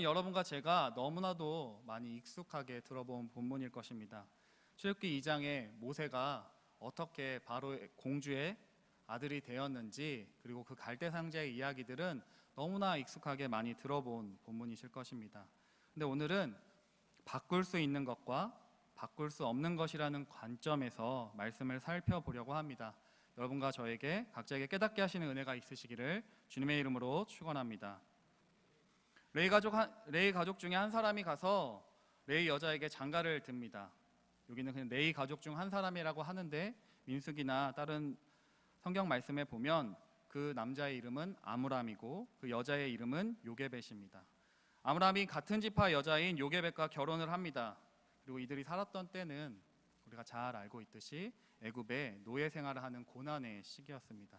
오늘은 여러분과 제가 너무나도 많이 익숙하게 들어본 본문일 것입니다. 출애굽기 2장에 모세가 어떻게 바로의 공주의 아들이 되었는지, 그리고 그 갈대 상자의 이야기들은 너무나 익숙하게 많이 들어본 본문이실 것입니다. 근데 오늘은 바꿀 수 있는 것과 바꿀 수 없는 것이라는 관점에서 말씀을 살펴보려고 합니다. 여러분과 저에게 각자에게 깨닫게 하시는 은혜가 있으시기를 주님의 이름으로 축원합니다. 레위 가족 중에 한 사람이 가서 레위 여자에게 장가를 듭니다. 여기는 그냥 레위 가족 중 한 사람이라고 하는데, 민수기나 다른 성경 말씀에 보면 그 남자의 이름은 아므람이고 그 여자의 이름은 요게벳입니다. 아므람이 같은 지파 여자인 요게벳과 결혼을 합니다. 그리고 이들이 살았던 때는 우리가 잘 알고 있듯이 애굽의 노예 생활을 하는 고난의 시기였습니다.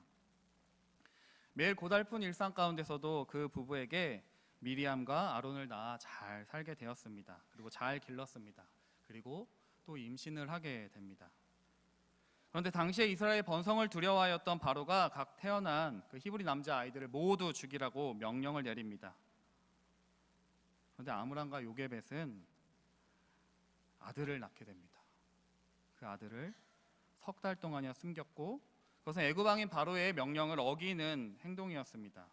매일 고달픈 일상 가운데서도 그 부부에게 미리암과 아론을 낳아 잘 살게 되었습니다. 그리고 잘 길렀습니다. 그리고 또 임신을 하게 됩니다. 그런데 당시에 이스라엘 번성을 두려워하였던 바로가 각 태어난 그 히브리 남자 아이들을 모두 죽이라고 명령을 내립니다. 그런데 아므람과 요게벳은 아들을 낳게 됩니다. 그 아들을 석 달 동안이나 숨겼고, 그것은 애굽 왕인 바로의 명령을 어기는 행동이었습니다.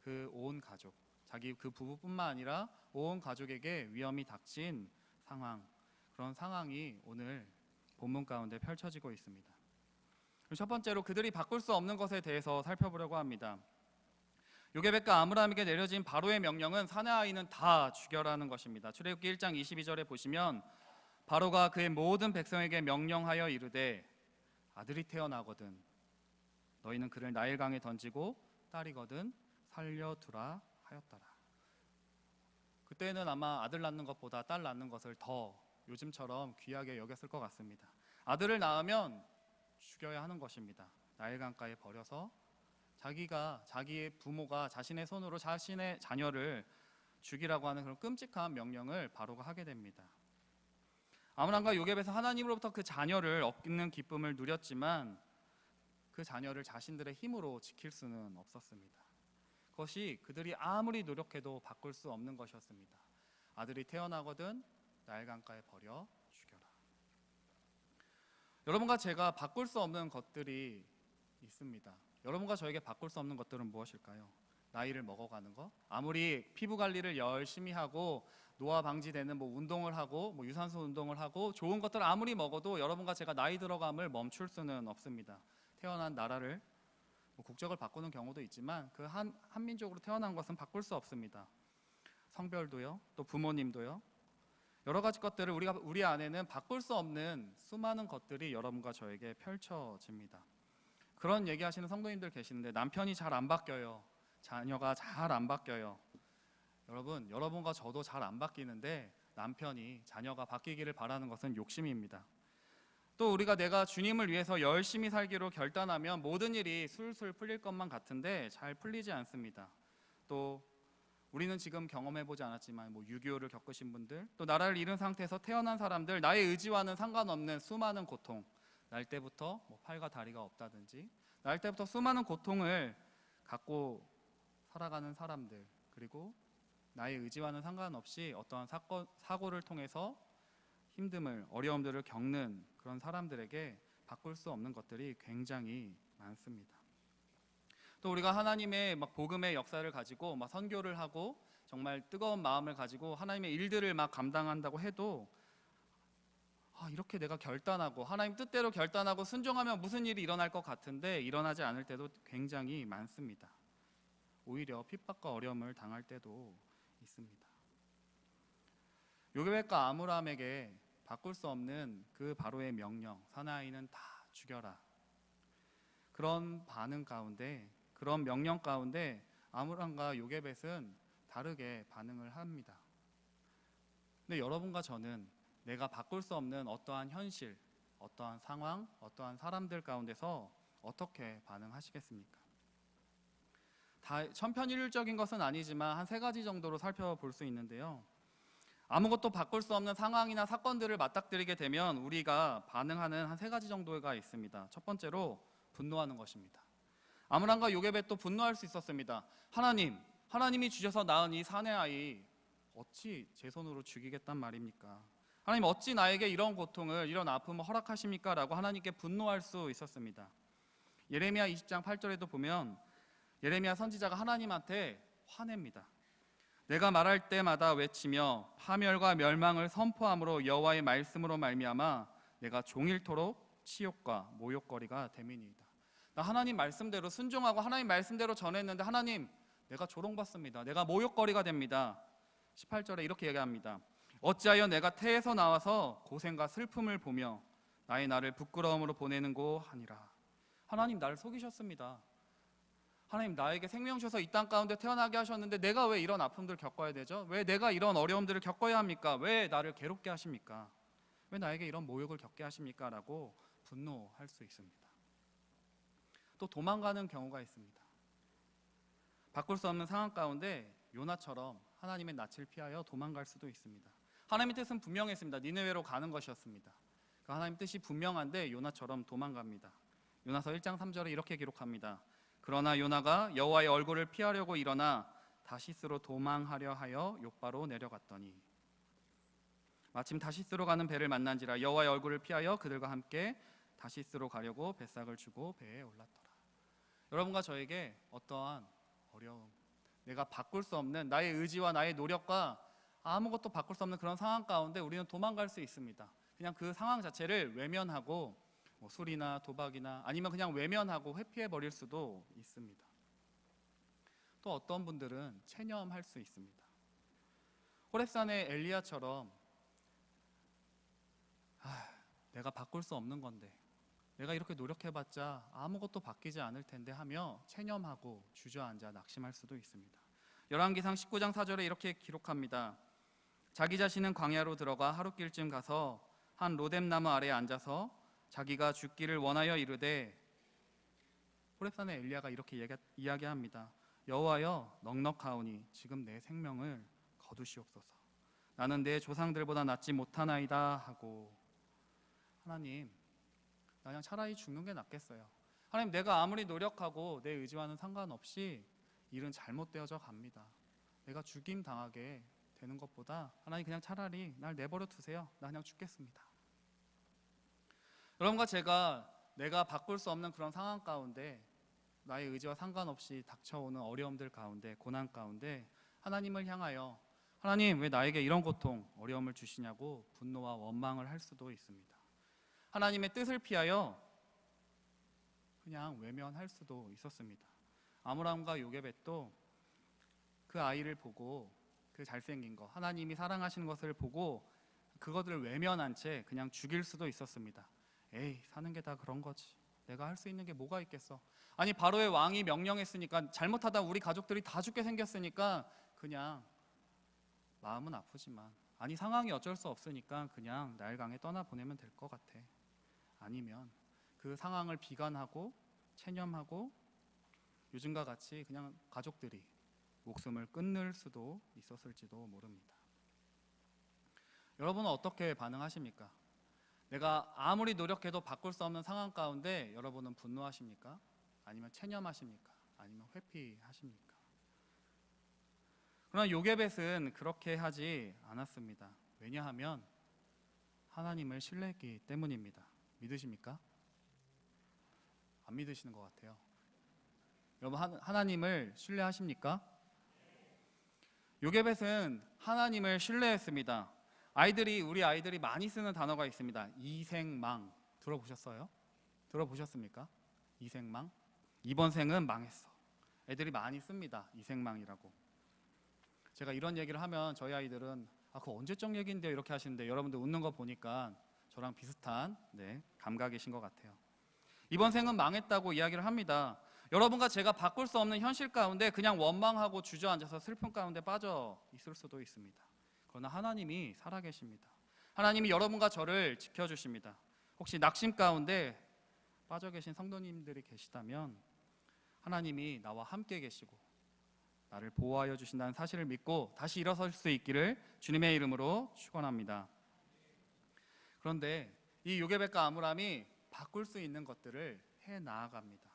그 온 가족, 자기 그 부부뿐만 아니라 온 가족에게 위험이 닥친 상황, 그런 상황이 오늘 본문 가운데 펼쳐지고 있습니다. 첫 번째로 그들이 바꿀 수 없는 것에 대해서 살펴보려고 합니다. 요게벳과 아므람에게 내려진 바로의 명령은 사내 아이는 다 죽여라는 것입니다. 출애굽기 1장 22절에 보시면 바로가 그의 모든 백성에게 명령하여 이르되 아들이 태어나거든 너희는 그를 나일강에 던지고 딸이거든 살려두라 하였더라. 그때는 아마 아들 낳는 것보다 딸 낳는 것을 더 요즘처럼 귀하게 여겼을 것 같습니다. 아들을 낳으면 죽여야 하는 것입니다. 나일강가에 버려서 자기의 부모가 자신의 손으로 자신의 자녀를 죽이라고 하는 그런 끔찍한 명령을 바로가 하게 됩니다. 아므람과 요게벳은 하나님으로부터 그 자녀를 얻는 기쁨을 누렸지만 그 자녀를 자신들의 힘으로 지킬 수는 없었습니다. 그것이 그들이 아무리 노력해도 바꿀 수 없는 것이었습니다. 아들이 태어나거든 나일강가에 버려 죽여라. 여러분과 제가 바꿀 수 없는 것들이 있습니다. 여러분과 저에게 바꿀 수 없는 것들은 무엇일까요? 나이를 먹어가는 것, 아무리 피부 관리를 열심히 하고 노화 방지되는 운동을 하고 유산소 운동을 하고 좋은 것들을 아무리 먹어도 여러분과 제가 나이 들어감을 멈출 수는 없습니다. 태어난 나라를 국적을 바꾸는 경우도 있지만 그 한민족으로 태어난 것은 바꿀 수 없습니다. 성별도요, 또 부모님도요. 여러 가지 것들을 우리 안에는 바꿀 수 없는 수많은 것들이 여러분과 저에게 펼쳐집니다. 그런 얘기하시는 성도님들 계시는데 남편이 잘 안 바뀌어요. 자녀가 잘 안 바뀌어요. 여러분과 저도 잘 안 바뀌는데 남편이 자녀가 바뀌기를 바라는 것은 욕심입니다. 또 내가 주님을 위해서 열심히 살기로 결단하면 모든 일이 술술 풀릴 것만 같은데 잘 풀리지 않습니다. 또 우리는 지금 경험해보지 않았지만 6.25를 겪으신 분들, 또 나라를 잃은 상태에서 태어난 사람들, 나의 의지와는 상관없는 수많은 고통, 날 때부터 팔과 다리가 없다든지 날 때부터 수많은 고통을 갖고 살아가는 사람들, 그리고 나의 의지와는 상관없이 어떠한 사고를 통해서 힘듦을, 어려움들을 겪는 그런 사람들에게 바꿀 수 없는 것들이 굉장히 많습니다. 또 우리가 하나님의 복음의 역사를 가지고 선교를 하고 정말 뜨거운 마음을 가지고 하나님의 일들을 감당한다고 해도 이렇게 내가 결단하고 하나님 뜻대로 결단하고 순종하면 무슨 일이 일어날 것 같은데 일어나지 않을 때도 굉장히 많습니다. 오히려 핍박과 어려움을 당할 때도 있습니다. 요게벳과 아므람에게 바꿀 수 없는 그 바로의 명령, 사나이는 다 죽여라. 그런 반응 가운데, 그런 명령 가운데 아므람과 요게벳은 다르게 반응을 합니다. 근데 여러분과 저는 내가 바꿀 수 없는 어떠한 현실, 어떠한 상황, 어떠한 사람들 가운데서 어떻게 반응하시겠습니까? 다 천편일률적인 것은 아니지만 한 3가지 정도로 살펴볼 수 있는데요. 아무것도 바꿀 수 없는 상황이나 사건들을 맞닥뜨리게 되면 우리가 반응하는 한 3가지 정도가 있습니다. 첫 번째로 분노하는 것입니다. 아므람과 요게벳도 분노할 수 있었습니다. 하나님, 하나님이 주셔서 낳은 이 사내 아이 어찌 제 손으로 죽이겠단 말입니까? 하나님 어찌 나에게 이런 고통을, 이런 아픔을 허락하십니까? 라고 하나님께 분노할 수 있었습니다. 예레미야 20장 8절에도 보면 예레미야 선지자가 하나님한테 화냅니다. 내가 말할 때마다 외치며 파멸과 멸망을 선포함으로 여호와의 말씀으로 말미암아 내가 종일토록 치욕과 모욕거리가 됨이니이다. 나 하나님 말씀대로 순종하고 하나님 말씀대로 전했는데 하나님 내가 조롱받습니다. 내가 모욕거리가 됩니다. 18절에 이렇게 얘기합니다. 어찌하여 내가 태에서 나와서 고생과 슬픔을 보며 나의 나를 부끄러움으로 보내는고 하니라. 하나님 나를 속이셨습니다. 하나님 나에게 생명 주셔서 이 땅 가운데 태어나게 하셨는데 내가 왜 이런 아픔들을 겪어야 되죠? 왜 내가 이런 어려움들을 겪어야 합니까? 왜 나를 괴롭게 하십니까? 왜 나에게 이런 모욕을 겪게 하십니까? 라고 분노할 수 있습니다. 또 도망가는 경우가 있습니다. 바꿀 수 없는 상황 가운데 요나처럼 하나님의 낯을 피하여 도망갈 수도 있습니다. 하나님의 뜻은 분명했습니다. 니느웨로 가는 것이었습니다. 그 하나님 뜻이 분명한데 요나처럼 도망갑니다. 요나서 1장 3절에 이렇게 기록합니다. 그러나 요나가 여호와의 얼굴을 피하려고 일어나 다시스로 도망하려 하여 욥바로 내려갔더니 마침 다시스로 가는 배를 만난지라 여호와의 얼굴을 피하여 그들과 함께 다시스로 가려고 뱃삭을 주고 배에 올랐더라. 여러분과 저에게 어떠한 어려움, 내가 바꿀 수 없는 나의 의지와 나의 노력과 아무것도 바꿀 수 없는 그런 상황 가운데 우리는 도망갈 수 있습니다. 그냥 그 상황 자체를 외면하고 술이나 도박이나 아니면 그냥 외면하고 회피해 버릴 수도 있습니다. 또 어떤 분들은 체념할 수 있습니다. 호렙산의 엘리야처럼 내가 바꿀 수 없는 건데 내가 이렇게 노력해봤자 아무것도 바뀌지 않을 텐데 하며 체념하고 주저앉아 낙심할 수도 있습니다. 열왕기상 19장 4절에 이렇게 기록합니다. 자기 자신은 광야로 들어가 하룻길쯤 가서 한 로뎀나무 아래에 앉아서 자기가 죽기를 원하여 이르되 호렙산의 엘리야가 이렇게 이야기합니다. 여호와여 넉넉하오니 지금 내 생명을 거두시옵소서. 나는 내 조상들보다 낫지 못하나이다 하고 하나님 나 그냥 차라리 죽는 게 낫겠어요. 하나님 내가 아무리 노력하고 내 의지와는 상관없이 일은 잘못되어져 갑니다. 내가 죽임 당하게 되는 것보다 하나님 그냥 차라리 날 내버려 두세요. 나 그냥 죽겠습니다. 여러분과 제가 내가 바꿀 수 없는 그런 상황 가운데 나의 의지와 상관없이 닥쳐오는 어려움들 가운데 고난 가운데 하나님을 향하여 하나님 왜 나에게 이런 고통 어려움을 주시냐고 분노와 원망을 할 수도 있습니다. 하나님의 뜻을 피하여 그냥 외면할 수도 있었습니다. 아므람과 요게벳도 그 아이를 보고 그 잘생긴 거 하나님이 사랑하시는 것을 보고 그것들을 외면한 채 그냥 죽일 수도 있었습니다. 에이 사는 게 다 그런 거지. 내가 할 수 있는 게 뭐가 있겠어. 아니 바로의 왕이 명령했으니까 잘못하다 우리 가족들이 다 죽게 생겼으니까 그냥 마음은 아프지만 아니 상황이 어쩔 수 없으니까 그냥 나일강에 떠나보내면 될 것 같아. 아니면 그 상황을 비관하고 체념하고 요즘과 같이 그냥 가족들이 목숨을 끊을 수도 있었을지도 모릅니다. 여러분은 어떻게 반응하십니까? 내가 아무리 노력해도 바꿀 수 없는 상황 가운데 여러분은 분노하십니까? 아니면 체념하십니까? 아니면 회피하십니까? 그러나 요게벳은 그렇게 하지 않았습니다. 왜냐하면 하나님을 신뢰했기 때문입니다. 믿으십니까? 안 믿으시는 것 같아요. 여러분 하나님을 신뢰하십니까? 요게벳은 하나님을 신뢰했습니다. 우리 아이들이 많이 쓰는 단어가 있습니다. 이생망 들어보셨어요? 들어보셨습니까? 이생망? 이번 생은 망했어. 애들이 많이 씁니다. 이생망이라고. 제가 이런 얘기를 하면 저희 아이들은 그거 언제적 얘기인데요? 이렇게 하시는데 여러분들 웃는 거 보니까 저랑 비슷한 감각이신 것 같아요. 이번 생은 망했다고 이야기를 합니다. 여러분과 제가 바꿀 수 없는 현실 가운데 그냥 원망하고 주저앉아서 슬픔 가운데 빠져 있을 수도 있습니다. 그러나 하나님이 살아계십니다. 하나님이 여러분과 저를 지켜주십니다. 혹시 낙심 가운데 빠져 계신 성도님들이 계시다면 하나님이 나와 함께 계시고 나를 보호하여 주신다는 사실을 믿고 다시 일어설 수 있기를 주님의 이름으로 축원합니다. 그런데 이 요게벳과 아므람이 바꿀 수 있는 것들을 해 나아갑니다.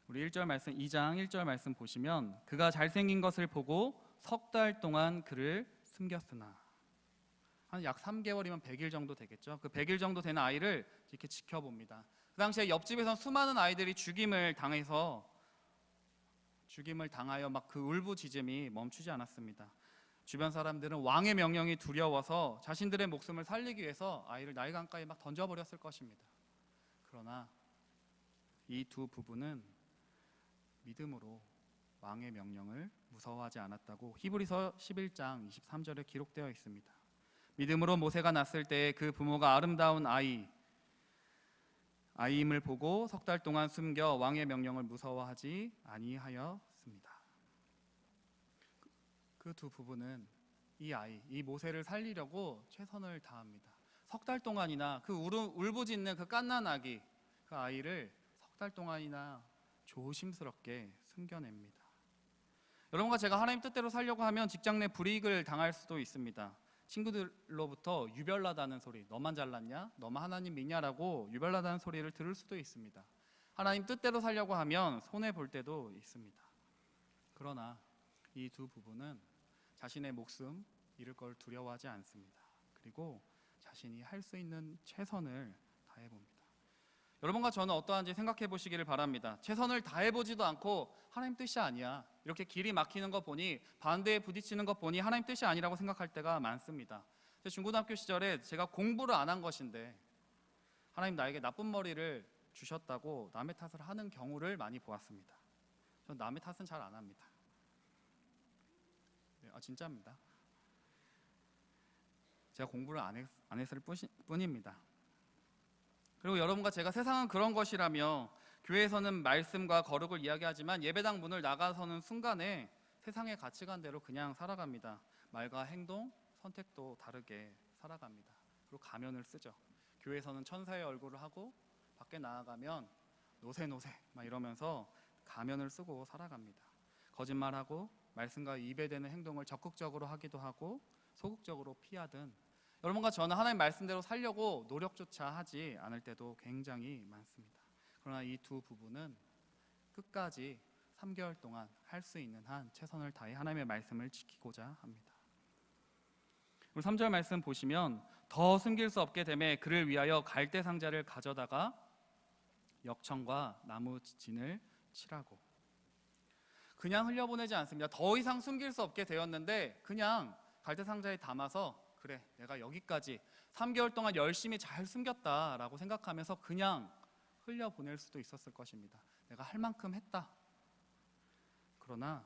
우리 1절 말씀 2장 1절 말씀 보시면 그가 잘생긴 것을 보고 석 달 동안 그를 숨겼으나, 한 약 3개월이면 100일 정도 되겠죠. 그 100일 정도 되는 아이를 이렇게 지켜봅니다. 그 당시에 옆집에선 수많은 아이들이 죽임을 당하여 막 그 울부짖음이 멈추지 않았습니다. 주변 사람들은 왕의 명령이 두려워서 자신들의 목숨을 살리기 위해서 아이를 나일강가에 막 던져버렸을 것입니다. 그러나 이 두 부부는 믿음으로 왕의 명령을 무서워하지 않았다고 히브리서 11장 23절에 기록되어 있습니다. 믿음으로 모세가 낳았을 때 그 부모가 아름다운 아이임을 보고 석 달 동안 숨겨 왕의 명령을 무서워하지 아니하였습니다. 그 두 부부는 이 모세를 살리려고 최선을 다합니다. 석 달 동안이나 그 울부짖는 그 갓난아기, 그 아이를 석 달 동안이나 조심스럽게 숨겨냅니다. 여러분과 제가 하나님 뜻대로 살려고 하면 직장 내 불이익을 당할 수도 있습니다. 친구들로부터 유별나다는 소리, 너만 잘났냐? 너만 하나님 믿냐라고 유별나다는 소리를 들을 수도 있습니다. 하나님 뜻대로 살려고 하면 손해 볼 때도 있습니다. 그러나 이 두 부부는 자신의 목숨 잃을 걸 두려워하지 않습니다. 그리고 자신이 할 수 있는 최선을 다해봅니다. 여러분과 저는 어떠한지 생각해 보시기를 바랍니다. 최선을 다해보지도 않고 하나님 뜻이 아니야, 이렇게 길이 막히는 거 보니, 반대에 부딪히는 거 보니 하나님 뜻이 아니라고 생각할 때가 많습니다. 중고등학교 시절에 제가 공부를 안 한 것인데 하나님 나에게 나쁜 머리를 주셨다고 남의 탓을 하는 경우를 많이 보았습니다. 저는 남의 탓은 잘 안 합니다. 진짜입니다. 제가 공부를 안 했을 뿐입니다. 그리고 여러분과 제가 세상은 그런 것이라며 교회에서는 말씀과 거룩을 이야기하지만 예배당 문을 나가서는 순간에 세상의 가치관대로 그냥 살아갑니다. 말과 행동, 선택도 다르게 살아갑니다. 그리고 가면을 쓰죠. 교회에서는 천사의 얼굴을 하고 밖에 나아가면 노세노세 막 이러면서 가면을 쓰고 살아갑니다. 거짓말하고 말씀과 입에 대는 행동을 적극적으로 하기도 하고 소극적으로 피하든, 여러분과 저는 하나님 말씀대로 살려고 노력조차 하지 않을 때도 굉장히 많습니다. 그러나 이 두 부부는 끝까지 3개월 동안 할 수 있는 한 최선을 다해 하나님의 말씀을 지키고자 합니다. 우리 3절 말씀 보시면 더 숨길 수 없게 되매 그를 위하여 갈대 상자를 가져다가 역청과 나무 진을 칠하고, 그냥 흘려보내지 않습니다. 더 이상 숨길 수 없게 되었는데 그냥 갈대 상자에 담아서, 그래 내가 여기까지 3개월 동안 열심히 잘 숨겼다라고 생각하면서 그냥 흘려보낼 수도 있었을 것입니다. 내가 할 만큼 했다. 그러나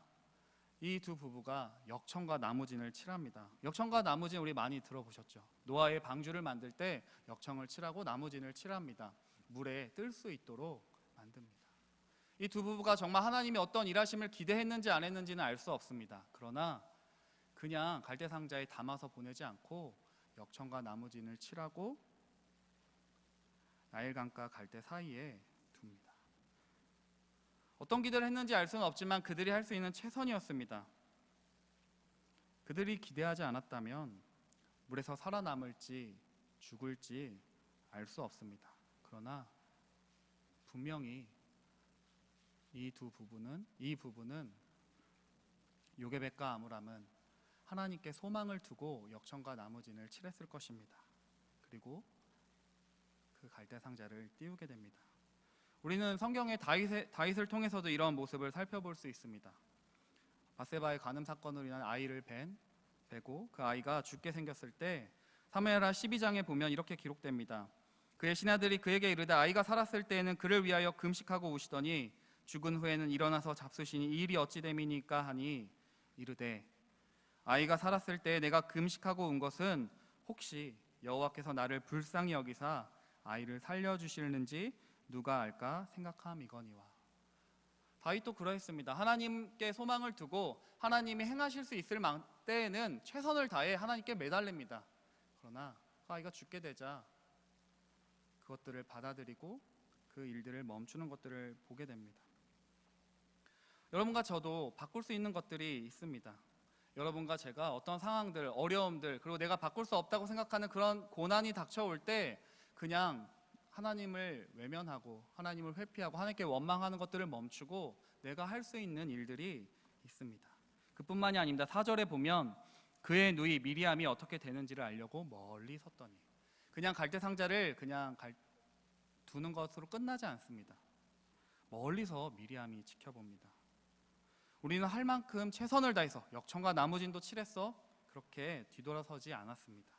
이 두 부부가 역청과 나무진을 칠합니다. 역청과 나무진 우리 많이 들어보셨죠? 노아의 방주를 만들 때 역청을 칠하고 나무진을 칠합니다. 물에 뜰 수 있도록 만듭니다. 이 두 부부가 정말 하나님이 어떤 일하심을 기대했는지 안 했는지는 알 수 없습니다. 그러나 그냥 갈대 상자에 담아서 보내지 않고 역청과 나무진을 칠하고 나일강과 갈대 사이에 둡니다. 어떤 기대를 했는지 알 수는 없지만 그들이 할 수 있는 최선이었습니다. 그들이 기대하지 않았다면 물에서 살아남을지 죽을지 알 수 없습니다. 그러나 분명히 이 부부는 요게벳과 아므람은 하나님께 소망을 두고 역청과 나무진을 칠했을 것입니다. 그리고 그 갈대 상자를 띄우게 됩니다. 우리는 성경의 다윗을 통해서도 이런 모습을 살펴볼 수 있습니다. 바세바의 간음 사건으로 인한 아이를 베고 그 아이가 죽게 생겼을 때 사무엘하 12장에 보면 이렇게 기록됩니다. 그의 신하들이 그에게 이르되 아이가 살았을 때에는 그를 위하여 금식하고 우시더니 죽은 후에는 일어나서 잡수시니 이 일이 어찌 됨이니까 하니 이르되 아이가 살았을 때 내가 금식하고 운 것은 혹시 여호와께서 나를 불쌍히 여기사 아이를 살려주실는지 누가 알까 생각함이거니와. 다윗도 그러했습니다. 하나님께 소망을 두고 하나님이 행하실 수 있을 때에는 최선을 다해 하나님께 매달립니다. 그러나 그 아이가 죽게 되자 그것들을 받아들이고 그 일들을 멈추는 것들을 보게 됩니다. 여러분과 저도 바꿀 수 있는 것들이 있습니다. 여러분과 제가 어떤 상황들, 어려움들, 그리고 내가 바꿀 수 없다고 생각하는 그런 고난이 닥쳐올 때 그냥 하나님을 외면하고 하나님을 회피하고 하나님께 원망하는 것들을 멈추고 내가 할 수 있는 일들이 있습니다. 그뿐만이 아닙니다. 4절에 보면 그의 누이 미리암이 어떻게 되는지를 알려고 멀리 섰더니, 그냥 갈대 상자를 두는 것으로 끝나지 않습니다. 멀리서 미리암이 지켜봅니다. 우리는 할 만큼 최선을 다해서 역청과 나무진도 칠했어 그렇게 뒤돌아서지 않았습니다.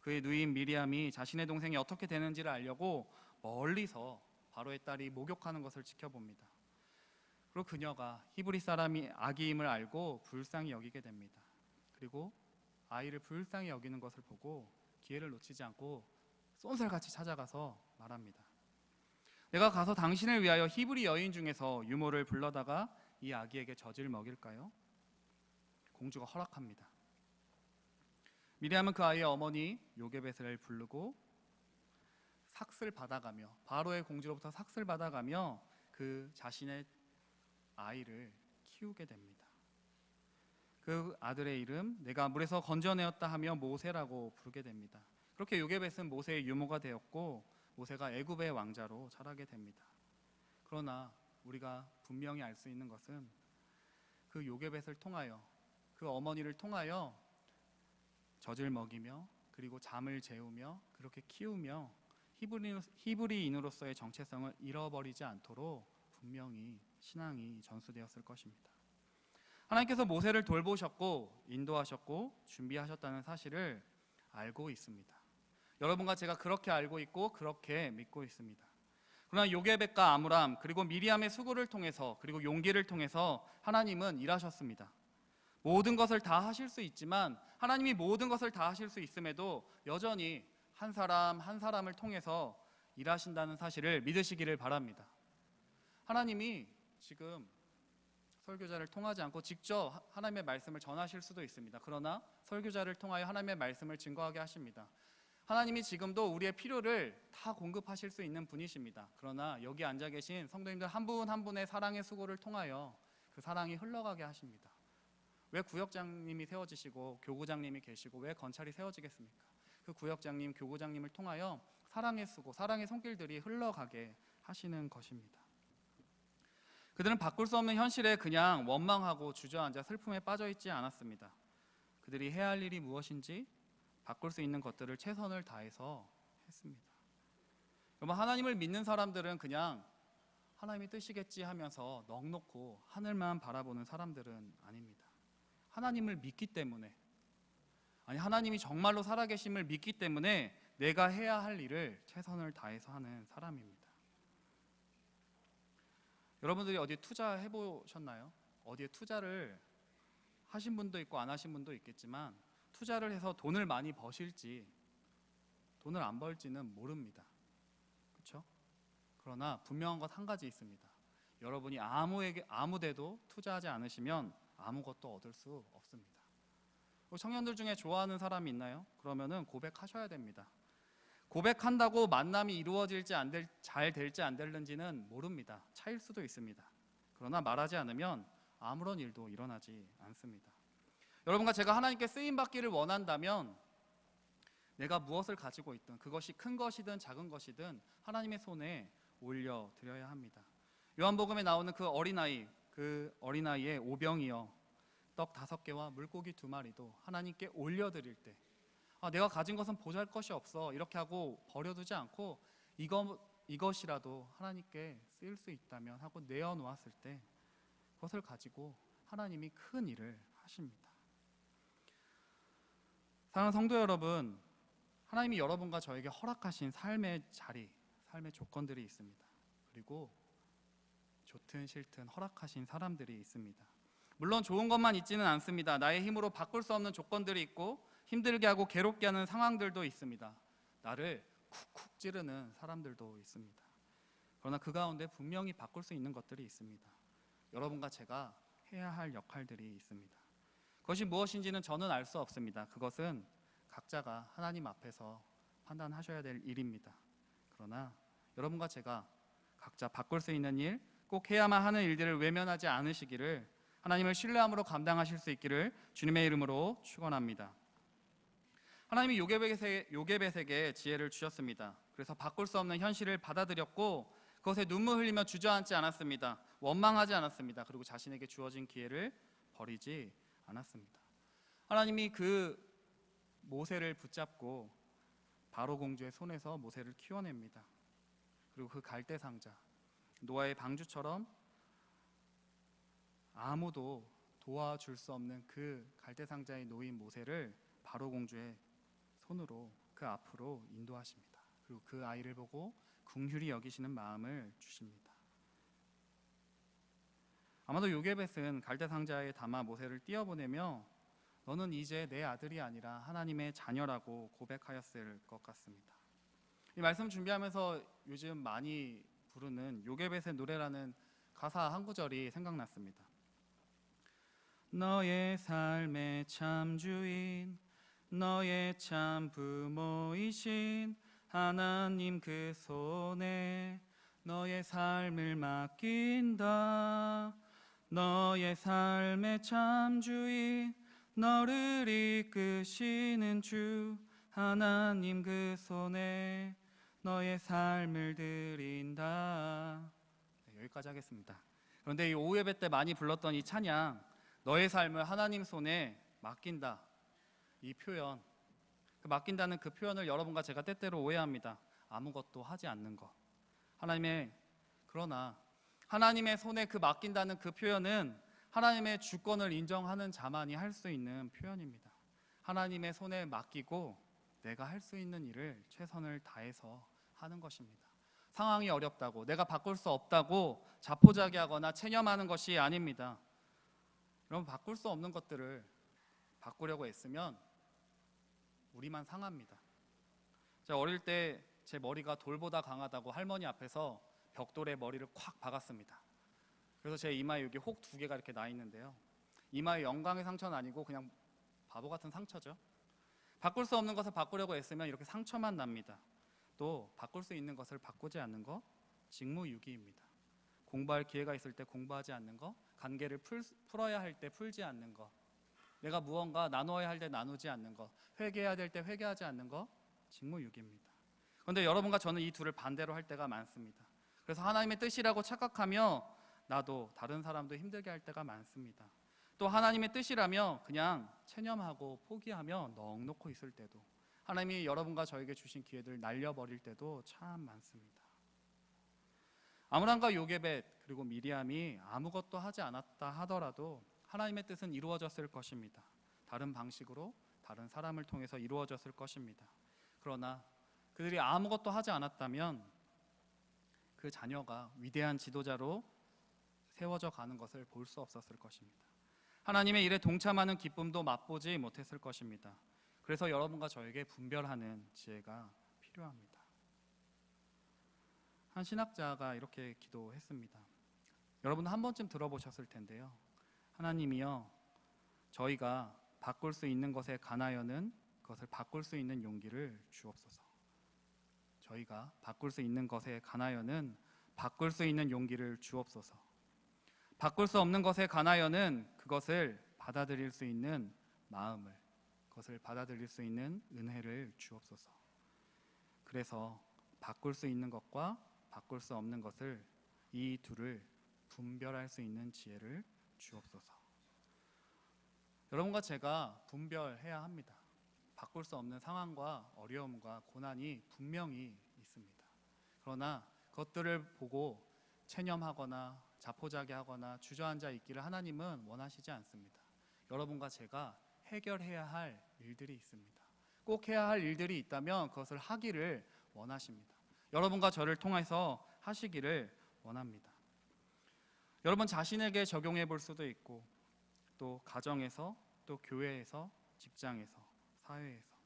그의 누이인 미리암이 자신의 동생이 어떻게 되는지를 알려고 멀리서 바로의 딸이 목욕하는 것을 지켜봅니다. 그리고 그녀가 히브리 사람이 아기임을 알고 불쌍히 여기게 됩니다. 그리고 아이를 불쌍히 여기는 것을 보고 기회를 놓치지 않고 쏜살같이 찾아가서 말합니다. 내가 가서 당신을 위하여 히브리 여인 중에서 유모를 불러다가 이 아기에게 젖을 먹일까요? 공주가 허락합니다. 미리암은 그 아이의 어머니 요게벳을 부르고 삭슬 받아가며, 바로의 공주로부터 삭슬 받아가며 그 자신의 아이를 키우게 됩니다. 그 아들의 이름 내가 물에서 건져내었다 하며 모세라고 부르게 됩니다. 그렇게 요게벳은 모세의 유모가 되었고 모세가 애굽의 왕자로 자라게 됩니다. 그러나 우리가 분명히 알 수 있는 것은 그 요게벳을 통하여, 그 어머니를 통하여 젖을 먹이며 그리고 잠을 재우며 그렇게 키우며 히브리인으로서의 정체성을 잃어버리지 않도록 분명히 신앙이 전수되었을 것입니다. 하나님께서 모세를 돌보셨고 인도하셨고 준비하셨다는 사실을 알고 있습니다. 여러분과 제가 그렇게 알고 있고 그렇게 믿고 있습니다. 그러나 요게벳과 아므람 그리고 미리암의 수고를 통해서 그리고 용기를 통해서 하나님은 일하셨습니다. 모든 것을 다 하실 수 있지만, 하나님이 모든 것을 다 하실 수 있음에도 여전히 한 사람 한 사람을 통해서 일하신다는 사실을 믿으시기를 바랍니다. 하나님이 지금 설교자를 통하지 않고 직접 하나님의 말씀을 전하실 수도 있습니다. 그러나 설교자를 통하여 하나님의 말씀을 증거하게 하십니다. 하나님이 지금도 우리의 필요를 다 공급하실 수 있는 분이십니다. 그러나 여기 앉아 계신 성도님들 한 분 한 분의 사랑의 수고를 통하여 그 사랑이 흘러가게 하십니다. 왜 구역장님이 세워지시고 교구장님이 계시고 왜 건찰이 세워지겠습니까? 그 구역장님, 교구장님을 통하여 사랑의 수고, 사랑의 손길들이 흘러가게 하시는 것입니다. 그들은 바꿀 수 없는 현실에 그냥 원망하고 주저앉아 슬픔에 빠져 있지 않았습니다. 그들이 해야 할 일이 무엇인지 바꿀 수 있는 것들을 최선을 다해서 했습니다. 여러분, 하나님을 믿는 사람들은 그냥 하나님이 뜻이겠지 하면서 넋놓고 하늘만 바라보는 사람들은 아닙니다. 하나님을 믿기 때문에, 하나님이 정말로 살아계심을 믿기 때문에 내가 해야 할 일을 최선을 다해서 하는 사람입니다. 여러분들이 어디에 투자해 보셨나요? 어디에 투자를 하신 분도 있고 안 하신 분도 있겠지만 투자를 해서 돈을 많이 버실지 돈을 안 벌지는 모릅니다. 그렇죠? 그러나 분명한 것 한 가지 있습니다. 여러분이 아무데도 투자하지 않으시면 아무것도 얻을 수 없습니다. 청년들 중에 좋아하는 사람이 있나요? 그러면은 고백하셔야 됩니다. 고백한다고 만남이 이루어질지 잘 될지 안 될는지는 모릅니다. 차일 수도 있습니다. 그러나 말하지 않으면 아무런 일도 일어나지 않습니다. 여러분과 제가 하나님께 쓰임받기를 원한다면 내가 무엇을 가지고 있든 그것이 큰 것이든 작은 것이든 하나님의 손에 올려드려야 합니다. 요한복음에 나오는 그 어린아이의 오병이어 떡 5개와 물고기 2마리도 하나님께 올려드릴 때 내가 가진 것은 보잘것이 없어 이렇게 하고 버려두지 않고 이것이라도 하나님께 쓰일 수 있다면 하고 내어놓았을 때 그것을 가지고 하나님이 큰 일을 하십니다. 사랑하는 성도 여러분, 하나님이 여러분과 저에게 허락하신 삶의 자리, 삶의 조건들이 있습니다. 그리고 좋든 싫든 허락하신 사람들이 있습니다. 물론 좋은 것만 있지는 않습니다. 나의 힘으로 바꿀 수 없는 조건들이 있고 힘들게 하고 괴롭게 하는 상황들도 있습니다. 나를 쿡쿡 찌르는 사람들도 있습니다. 그러나 그 가운데 분명히 바꿀 수 있는 것들이 있습니다. 여러분과 제가 해야 할 역할들이 있습니다. 그것이 무엇인지는 저는 알 수 없습니다. 그것은 각자가 하나님 앞에서 판단하셔야 될 일입니다. 그러나 여러분과 제가 각자 바꿀 수 있는 일, 꼭 해야만 하는 일들을 외면하지 않으시기를, 하나님을 신뢰함으로 감당하실 수 있기를 주님의 이름으로 축원합니다. 하나님이 요게벳에게 지혜를 주셨습니다. 그래서 바꿀 수 없는 현실을 받아들였고 그것에 눈물 흘리며 주저앉지 않았습니다. 원망하지 않았습니다. 그리고 자신에게 주어진 기회를 버리지 않았습니다. 하나님이 그 모세를 붙잡고 바로 공주의 손에서 모세를 키워냅니다. 그리고 그 갈대 상자, 노아의 방주처럼 아무도 도와줄 수 없는 그 갈대 상자에 놓인 모세를 바로 공주의 손으로 그 앞으로 인도하십니다. 그리고 그 아이를 보고 긍휼히 여기시는 마음을 주십니다. 아마도 요게벳은 갈대 상자에 담아 모세를 띄어보내며 너는 이제 내 아들이 아니라 하나님의 자녀라고 고백하였을 것 같습니다. 이 말씀 준비하면서 요즘 많이 부르는 요게벳의 노래라는 가사 한 구절이 생각났습니다. 너의 삶의 참 주인, 너의 참 부모이신 하나님 그 손에 너의 삶을 맡긴다. 너의 삶의 참 주인, 너를 이끄시는 주 하나님 그 손에 너의 삶을 드린다. 네, 여기까지 하겠습니다. 그런데 이 오후 예배 때 많이 불렀던 이 찬양, 너의 삶을 하나님 손에 맡긴다, 이 표현, 그 맡긴다는 그 표현을 여러분과 제가 때때로 오해합니다. 아무것도 하지 않는 것. 그러나 하나님의 손에 그 맡긴다는 그 표현은 하나님의 주권을 인정하는 자만이 할 수 있는 표현입니다. 하나님의 손에 맡기고 내가 할 수 있는 일을 최선을 다해서 하는 것입니다. 상황이 어렵다고, 내가 바꿀 수 없다고 자포자기하거나 체념하는 것이 아닙니다. 여러분, 바꿀 수 없는 것들을 바꾸려고 애쓰면 우리만 상합니다. 제가 어릴 때 제 머리가 돌보다 강하다고 할머니 앞에서 벽돌에 머리를 콱 박았습니다. 그래서 제 이마에 여기 혹 2개가 이렇게 나 있는데요, 이마에 영광의 상처는 아니고 그냥 바보 같은 상처죠. 바꿀 수 없는 것을 바꾸려고 애쓰면 이렇게 상처만 납니다. 또 바꿀 수 있는 것을 바꾸지 않는 것, 직무유기입니다. 공부할 기회가 있을 때 공부하지 않는 것, 관계를 풀어야 할 때 풀지 않는 것, 내가 무언가 나누어야 할 때 나누지 않는 것, 회개해야 될 때 회개하지 않는 것, 직무유기입니다. 그런데 여러분과 저는 이 둘을 반대로 할 때가 많습니다. 그래서 하나님의 뜻이라고 착각하며 나도 다른 사람도 힘들게 할 때가 많습니다. 또 하나님의 뜻이라며 그냥 체념하고 포기하며 넋 놓고 있을 때도, 하나님이 여러분과 저에게 주신 기회들 날려버릴 때도 참 많습니다. 아므람과 요게벳 그리고 미리암이 아무것도 하지 않았다 하더라도 하나님의 뜻은 이루어졌을 것입니다. 다른 방식으로 다른 사람을 통해서 이루어졌을 것입니다. 그러나 그들이 아무것도 하지 않았다면 그 자녀가 위대한 지도자로 세워져 가는 것을 볼 수 없었을 것입니다. 하나님의 일에 동참하는 기쁨도 맛보지 못했을 것입니다. 그래서 여러분과 저에게 분별하는 지혜가 필요합니다. 한 신학자가 이렇게 기도했습니다. 여러분 한 번쯤 들어보셨을 텐데요, 하나님이여, 저희가 바꿀 수 있는 것에 관하여는 그것을 바꿀 수 있는 용기를 주옵소서. 저희가 바꿀 수 있는 것에 관하여는 바꿀 수 있는 용기를 주옵소서. 바꿀 수 없는 것에 관하여는 그것을 받아들일 수 있는 마음을, 그것을 받아들일 수 있는 은혜를 주옵소서. 그래서 바꿀 수 있는 것과 바꿀 수 없는 것을, 이 둘을 분별할 수 있는 지혜를 주옵소서. 여러분과 제가 분별해야 합니다. 바꿀 수 없는 상황과 어려움과 고난이 분명히 있습니다. 그러나 그것들을 보고 체념하거나 자포자기하거나 주저앉아 있기를 하나님은 원하시지 않습니다. 여러분과 제가 해결해야 할 일들이 있습니다. 꼭 해야 할 일들이 있다면 그것을 하기를 원하십니다. 여러분과 저를 통해서 하시기를 원합니다. 여러분 자신에게 적용해 볼 수도 있고, 또 가정에서, 또 교회에서, 직장에서, 사회에서,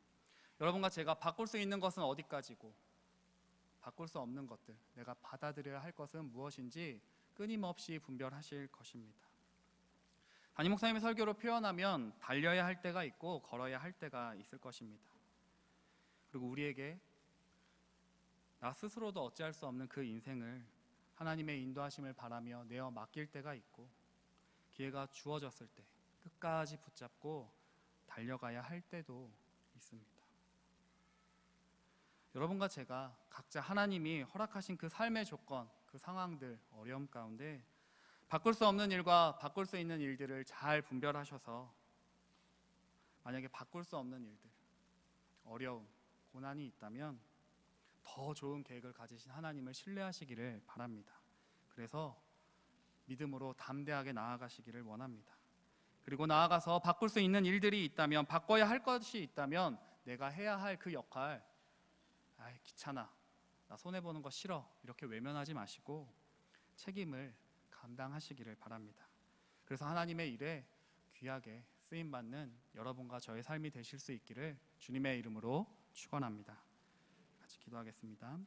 여러분과 제가 바꿀 수 있는 것은 어디까지고 바꿀 수 없는 것들, 내가 받아들여야 할 것은 무엇인지 끊임없이 분별하실 것입니다. 담임 목사님의 설교로 표현하면 달려야 할 때가 있고 걸어야 할 때가 있을 것입니다. 그리고 우리에게 나 스스로도 어찌할 수 없는 그 인생을 하나님의 인도하심을 바라며 내어 맡길 때가 있고, 기회가 주어졌을 때 끝까지 붙잡고 달려가야 할 때도 있습니다. 여러분과 제가 각자 하나님이 허락하신 그 삶의 조건, 그 상황들, 어려움 가운데 바꿀 수 없는 일과 바꿀 수 있는 일들을 잘 분별하셔서 만약에 바꿀 수 없는 일들, 어려움, 고난이 있다면 더 좋은 계획을 가지신 하나님을 신뢰하시기를 바랍니다. 그래서 믿음으로 담대하게 나아가시기를 원합니다. 그리고 나아가서 바꿀 수 있는 일들이 있다면, 바꿔야 할 것이 있다면 내가 해야 할 그 역할, 귀찮아, 나 손해보는 거 싫어, 이렇게 외면하지 마시고 책임을 감당하시기를 바랍니다. 그래서 하나님의 일에 귀하게 쓰임받는 여러분과 저의 삶이 되실 수 있기를 주님의 이름으로 축원합니다. 같이 기도하겠습니다.